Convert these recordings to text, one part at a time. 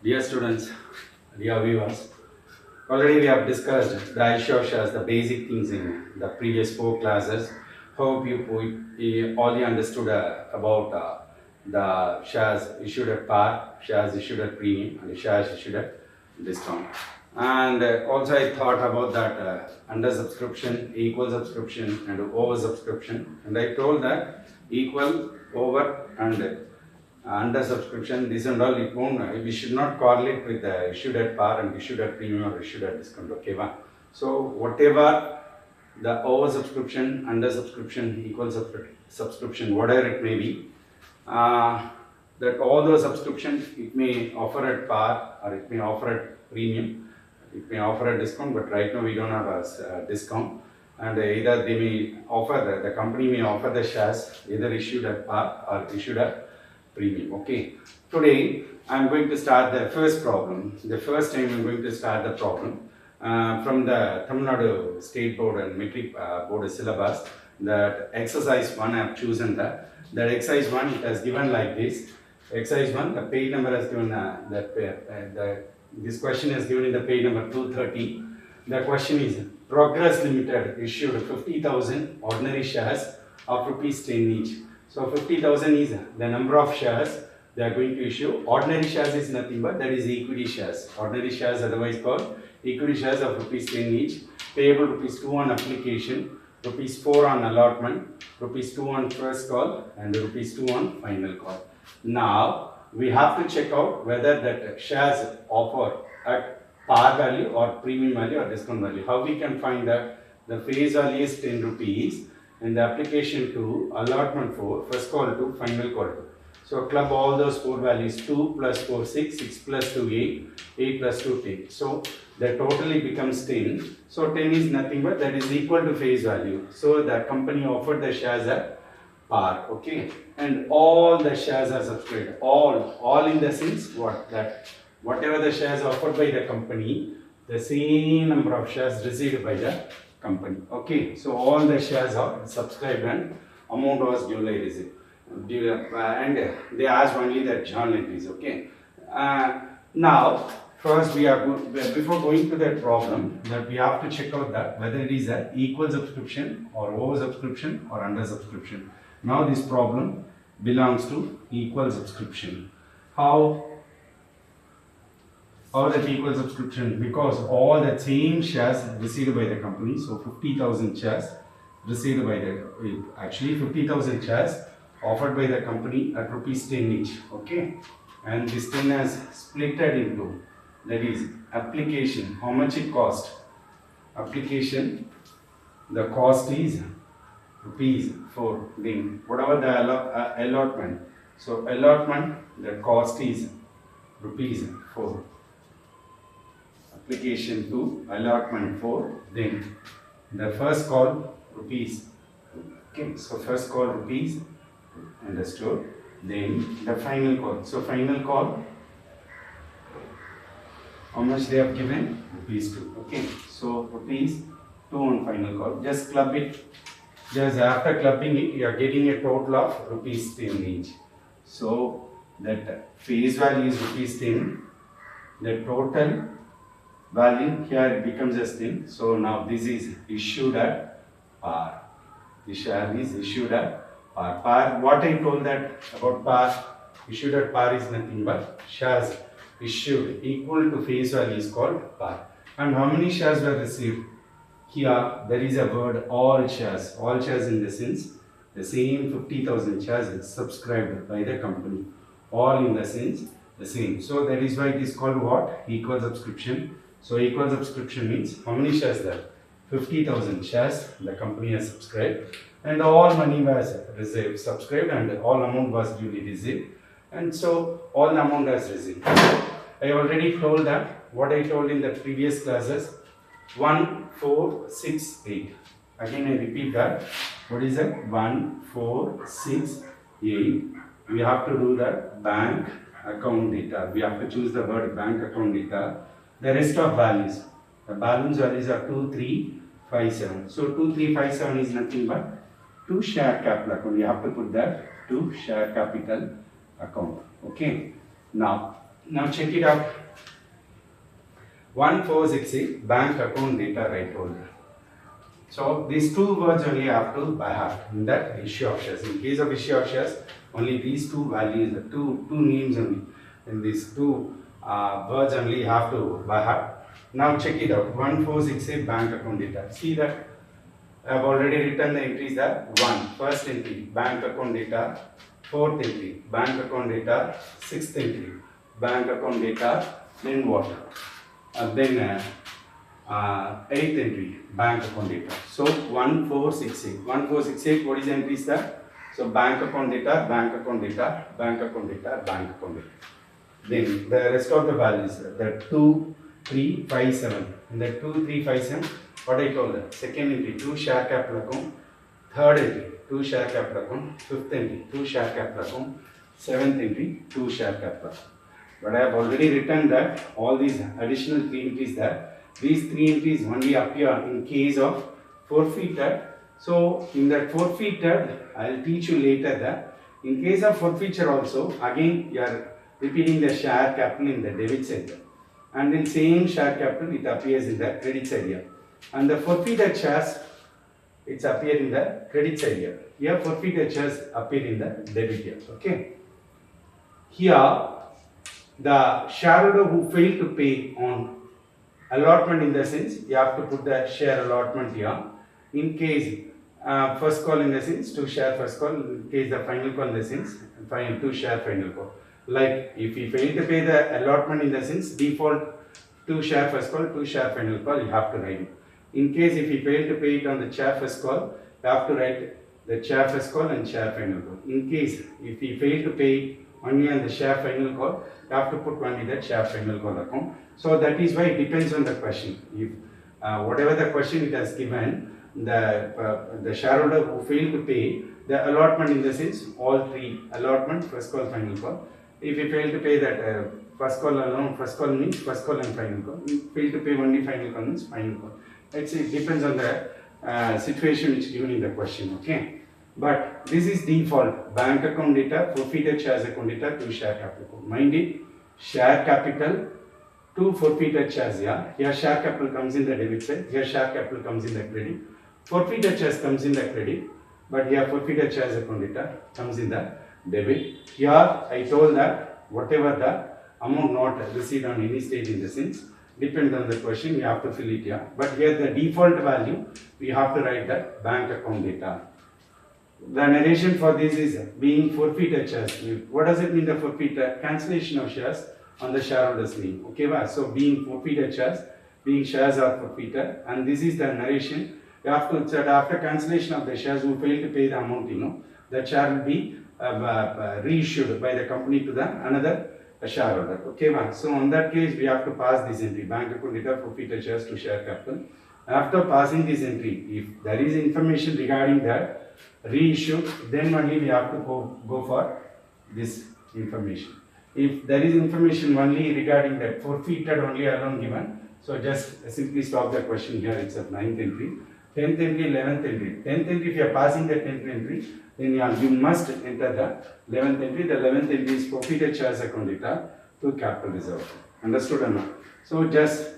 Dear students, dear viewers, already we have discussed the issue of shares, the basic things in the previous 4 classes. Hope you all you understood about the shares issued at par, shares issued at premium, and shares issued at discount. And also I thought about that under subscription, equal subscription, and over subscription. And I told that equal, over, and under subscription, this and all, it won't, we should not correlate with the issued at par and issued at premium or issued at discount, okay? So, whatever the over subscription, under subscription, equal subscription, whatever it may be, that all those subscriptions, it may offer at par or it may offer at premium, it may offer at discount, but right now we don't have a discount. And either they may offer, the company may offer the shares either issued at par or issued at premium. Okay, today I am going to start the first problem. The first time I am going to start the problem from the Tamil Nadu State Board and Matric Board Syllabus. That exercise 1 I have chosen that exercise 1 it has given like this. Exercise 1, the page number has given this question is given in the page number 230. The question is Progress Limited issued 50,000 ordinary shares of rupees 10 each. So 50,000 is the number of shares they are going to issue. Ordinary shares is nothing but that is equity shares. Ordinary shares otherwise called equity shares of rupees 10 each. Payable rupees 2 on application, rupees 4 on allotment, rupees 2 on first call, and rupees 2 on final call. Now we have to check out whether that shares offer at par value or premium value or discount value. How we can find that? The face value is 10 rupees. And the application to allotment 4, first call 2, final call 2. So club all those 4 values, 2 plus 4, 6, 6 plus 2, 8, 8 plus 2, 10. So that totally becomes 10. So 10 is nothing but that is equal to face value. So the company offered the shares at par, okay? And all the shares are subscribed. All in the sense what? That whatever the shares offered by the company, the same number of shares received by the company. Okay, so all the shares are subscribed and amount was duly received. And they asked only the journal entries. Okay. Now, first we are before going to that problem, that we have to check out that whether it is an equal subscription or over subscription or under subscription. Now this problem belongs to equal subscription. How that equal subscription? Because all the same shares received by the company, so 50,000 shares received by the, actually 50,000 shares offered by the company at rupees 10 each, okay? And this 10 has splitted into, that is application, how much it cost? Application, the cost is rupees 4, then whatever the allotment, so allotment, the cost is rupees 4. Application to allotment 4, then the first call rupees, okay, so first call rupees, understood, then the final call, so final call, how much they have given? Rupees 2, okay, so rupees 2 on final call, just club it, just after clubbing it, you are getting a total of rupees 10 each, so that face value is rupees 10, the total value here it becomes as 10. So now this is issued at par. The share is issued at par. Par, what I told that about par, issued at par is nothing but shares issued equal to face value is called par. And how many shares were received? Here there is a word all shares. All shares in the sense the same 50,000 shares is subscribed by the company. All in the sense the same. So that is why it is called what? Equal subscription. So equal subscription means how many shares there? 50,000 shares the company has subscribed and all money was received, subscribed and all amount was duly received and so all the amount was received. I already told that what I told in the previous classes 1, 4, 6, 8. Again I repeat that. What is that? 1, 4, 6, 8. We have to do that bank account data. We have to choose the word bank account data. The rest of values, the balance values are 2, 3, 5, 7. So 2, 3, 5, 7 is nothing but to share capital account. You have to put that to share capital account. Okay. Now Now check it out. 1468 bank account data right holder. So these two words only have to by heart in that issue of shares. In case of issue of shares, only these two values, the two names only, in these two words only you have to by heart. Now check it out. 1468 bank account data. See that I have already written the entries there. First entry, bank account data. Fourth entry, bank account data. Sixth entry, bank account data. Then what? Eighth entry, bank account data. So 1468. 1468, what is the entries there? So bank account data, bank account data, bank account data, bank account data. Then the rest of the values, the 2, 3, 5, 7. In the 2, 3, 5, 7, what I told the second entry, 2 share capital account. Third entry, 2 share capital account. Fifth entry, 2 share capital account. Seventh entry, 2 share capital account. But I have already written that all these additional 3 entries there. These 3 entries only appear in case of forfeited. So in that forfeited, I will teach you later that in case of forfeiture also, again you are repeating the share capital in the debit side. And in same share capital, it appears in the credit side here. And the forfeited shares, it's appear in the credit side here. Here forfeited shares appear in the debit here. Okay. Here, the shareholder who failed to pay on allotment, in the sense you have to put the share allotment here. In case first call, in the sense 2 share first call, in case the final call, in the sense 2 share final call. Like if you fail to pay the allotment, in the sense default 2 share first call, 2 share final call, you have to write it. In case if you fail to pay it on the share first call, you have to write the share first call and share final call. In case if you fail to pay only on the share final call, you have to put only that share final call account. So that is why it depends on the question. If whatever the question it has given, the shareholder who failed to pay the allotment, in the sense all 3 allotment, first call, final call. If you fail to pay that first call alone, first call means first call and final call. If you fail to pay only final call means final call. It depends on the situation which is given in the question. Okay. But this is default. Bank account data, forfeited shares account data, 2 share capital. Mind it, share capital, 2 forfeited shares here. Here share capital comes in the debit side. Here share capital comes in the credit. Forfeited shares comes in the credit. But here forfeited shares account data comes in the debit. Here I told that whatever the amount not received on any stage, in the sense, depends on the question, you have to fill it here. But here the default value, we have to write that bank account data. The narration for this is being forfeited shares. What does it mean, the forfeited? Cancellation of shares on the shareholder's name. Okay, so being forfeited shares, being shares are forfeited, and this is the narration. You have to say after cancellation of the shares who fail to pay the amount, the share will be reissued by the company to the another shareholder. Okay, so on that case we have to pass this entry, bank account data, forfeited shares to share capital. After passing this entry, if there is information regarding that reissue, then only we have to go for this information. If there is information only regarding that forfeited only alone given, so just simply stop the question here. It's a 9th entry, 10th entry, 11th entry. 10th entry, if you are passing the 10th entry, then you must enter the 11th entry. The 11th entry is forfeited shares account data to capital reserve. Understood or not? So just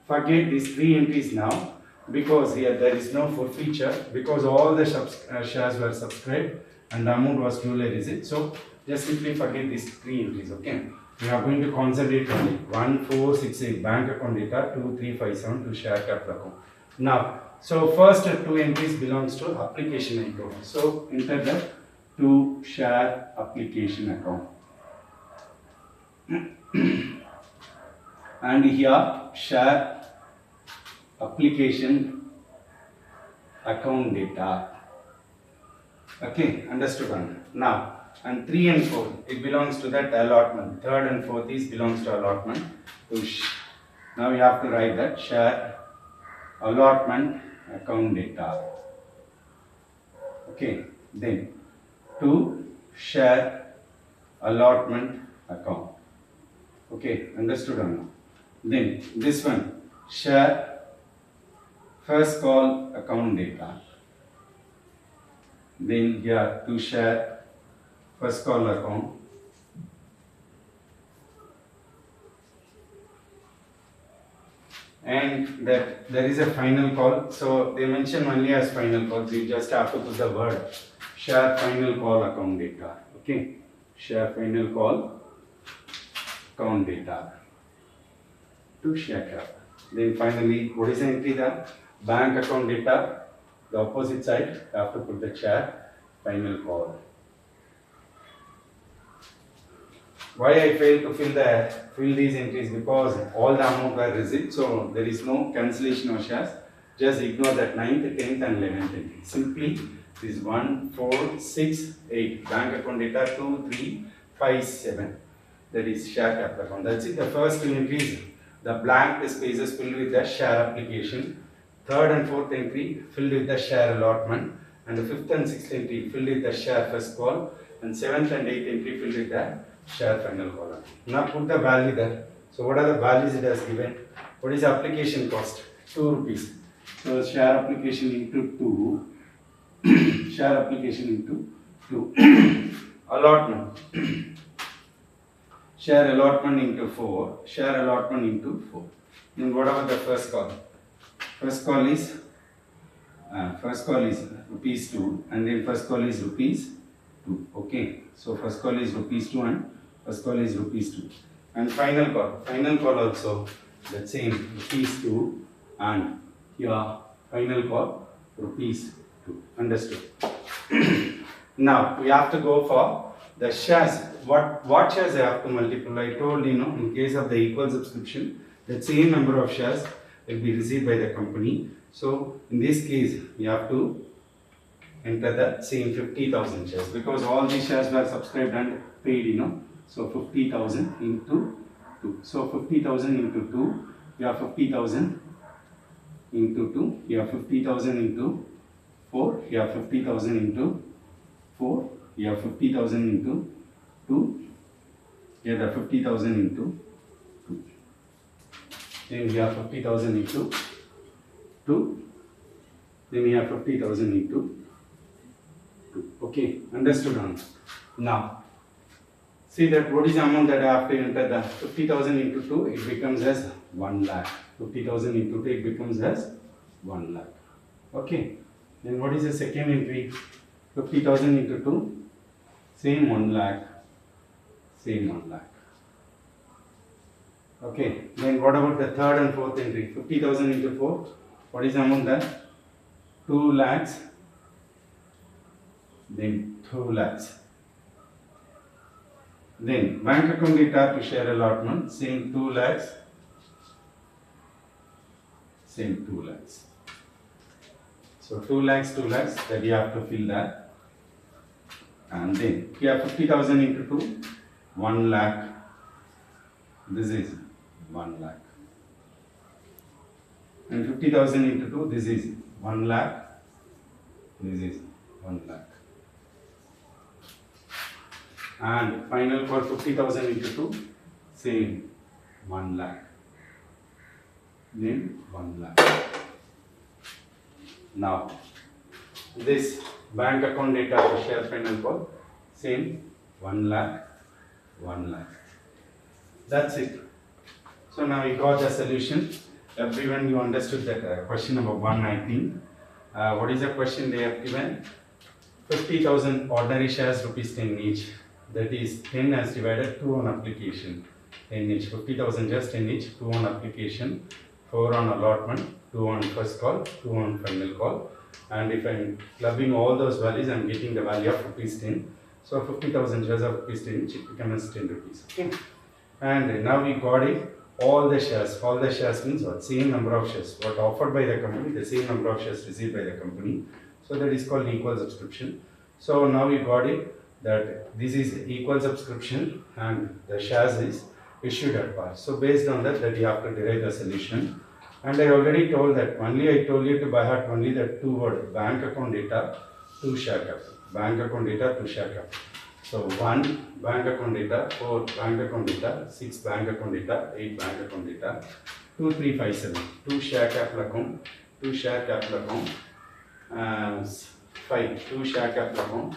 forget these 3 entries now, because here there is no forfeiture, because all the shares were subscribed and the amount was duly received. So just simply forget these 3 entries. Okay, we are going to concentrate on it. 1, 4, 6, 8 bank account data, 2, 3, 5, 7 to share capital account. Now, so first 2 entries belongs to application account. So enter the to share application account. And here share application account data. Okay, understood on. Now, and 3 and 4, it belongs to that allotment. 3rd and 4th is belongs to allotment. Now you have to write that share allotment account data. Okay, then to share allotment account. Okay, understood or not? Then this one, share first call account data. Then here to share first call account. and that there is a final call. So they mention only as final call. So you just have to put the word share final call account data. Okay, share final call account data to share cap. Then finally, what is the entry there? Bank account data. The opposite side, you have to put the share final call. Why I failed to fill these entries? Because all the amount were received, so there is no cancellation of shares. Just ignore that 9th, 10th and 11th entry. Simply this 1, 4, 6, 8. Bank account data 2, 3, 5, 7. That is share capital account. That's it. The first two entries, the blank spaces filled with the share application. Third and fourth entry filled with the share allotment. And the fifth and sixth entry filled with the share first call. And seventh and eighth entry filled with the share final column. Now put the value there. So what are the values it has given? What is the application cost? 2 rupees. So share application into 2. Share application into 2. Allotment. Share allotment into 4. Share allotment into 4. Then what about the first call? First call is rupees 2, and then first call is rupees 2. Okay. So first call is rupees 2 and first call is rupees 2. And final call also the same, rupees 2, and here final call rupees 2. Understood? Now we have to go for the shares. What shares I have to multiply? I told in case of the equal subscription, the same number of shares will be received by the company. So in this case, you have to enter the same 50,000 shares, because all these shares were subscribed and paid. So 50,000 into 2. So 50,000 into 2, you have 50,000 into 2, you have 50,000 into 4, you have 50,000 into 4, you have 50,000 into 2, you have 50,000 into 2. Then we have 50,000 into 2, then we have 50,000 into 2. Okay, understood on. Now, see that what is the amount that I have to enter? The 50,000 into 2, it becomes as 1 lakh. 50,000 into 2, it becomes as 1 lakh. Okay, then what is the second entry? 50,000 into 2, same 1 lakh, same 1 lakh. Okay, then what about the third and fourth entry? 50,000 into 4, what is the amount there? 2 lakhs, then 2 lakhs. Then bank account data to share allotment, same 2 lakhs, same 2 lakhs. So 2 lakhs, that you have to fill that. And then you have 50,000 into 2, 1 lakh. This is 1 lakh. And 50,000 into 2, this is 1 lakh. This is 1 lakh. And final for 50,000 into 2, same 1 lakh. Then 1 lakh. Now, this bank account data to share final call, same 1 lakh, 1 lakh. That's it. So now we got the solution. Everyone, you understood that question number 1, I think. What is the question they have given? 50,000 ordinary shares, rupees 10 each. That is 10 as divided 2 on application. 10 each. 50,000 just 10 each. 2 on application, 4 on allotment, 2 on first call, 2 on final call. And if I'm clubbing all those values, I'm getting the value of rupees 10. So 50,000 shares of rupees 10 each, it becomes 10 rupees. Okay. And now we got it. All the shares means what? Same number of shares. What offered by the company, the same number of shares received by the company. So that is called equal subscription. So now we got it that this is equal subscription and the shares is issued at par. So based on that you have to derive the solution. And I already told that I told you to by heart only that 2 words, bank account data to share capital. Bank account data to share capital. So 1 bank account data, 4 bank account data, 6 bank account data, 8 bank account data, 2, 3, 5, 7, 2 share capital account, 2 share capital account, 5, 2 share capital account,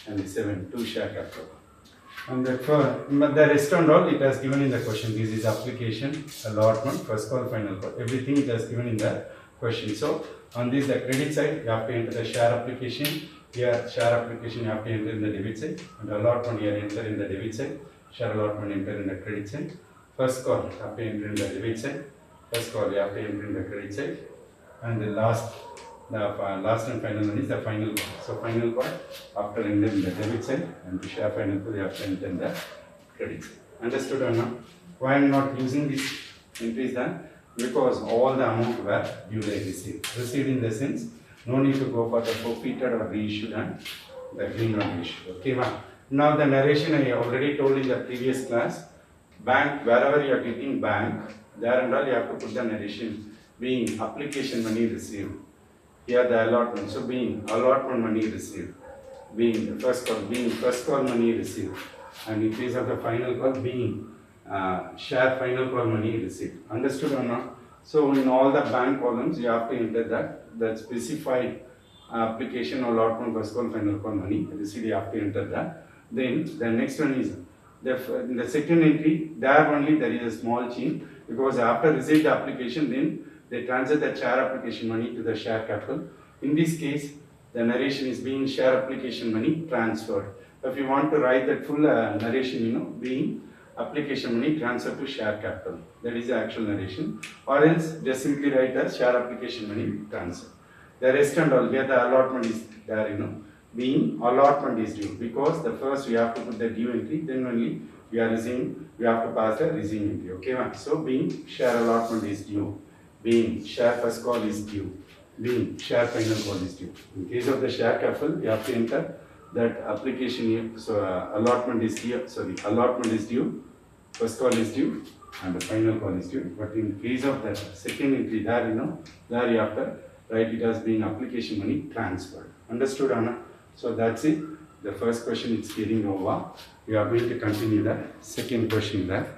and 7, 2 share capital account. And that for but the rest and all it has given in the question. This is application, allotment, first call, final call. Everything it has given in the question. So on this the credit side you have to enter the share application. Here share application you have to enter in the debit side, and allotment here enter in the debit side. Share allotment enter in the credit side. First call you have to enter in the debit side. First call you have to enter in the credit side. And the last and final one is the final call. So final call after entering the debit side, and to share final call you have to enter in the credit side. Understood or not? Why I am not using this entries then? Because all the amount were duly received. Received in the sense, no need to go for the forfeited or reissued and the green or reissued. Okay, now the narration I already told in the previous class. Bank, wherever you are getting bank, there and all you have to put the narration being application money received. Here the allotment, so being allotment money received, being the first call money received, and in case of the final call being share final call money received. Understood or not? So in all the bank columns you have to enter that specified application allotment first call final call money received. You have to enter that. Then the next one is in the second entry. There only there is a small change, because after receive the application then they transfer the share application money to the share capital. In this case, the narration is being share application money transferred. If you want to write that full narration, being application money transferred to share capital. That is the actual narration. Or else just simply write as share application money transfer. The rest and all, here the allotment is there, being allotment is due. Because the first we have to put the due entry, then only we are receiving, we have to pass the receiving entry. Okay, so being share allotment is due. Being share first call is due, being share final call is due. In case of the share capital, you have to enter that application here. So allotment is here. Sorry, allotment is due, first call is due, and the final call is due. But in case of that second entry, there there you have to write it as being application money transferred. Understood, Anna? So that's it. The first question is getting over. We are going to continue the second question there.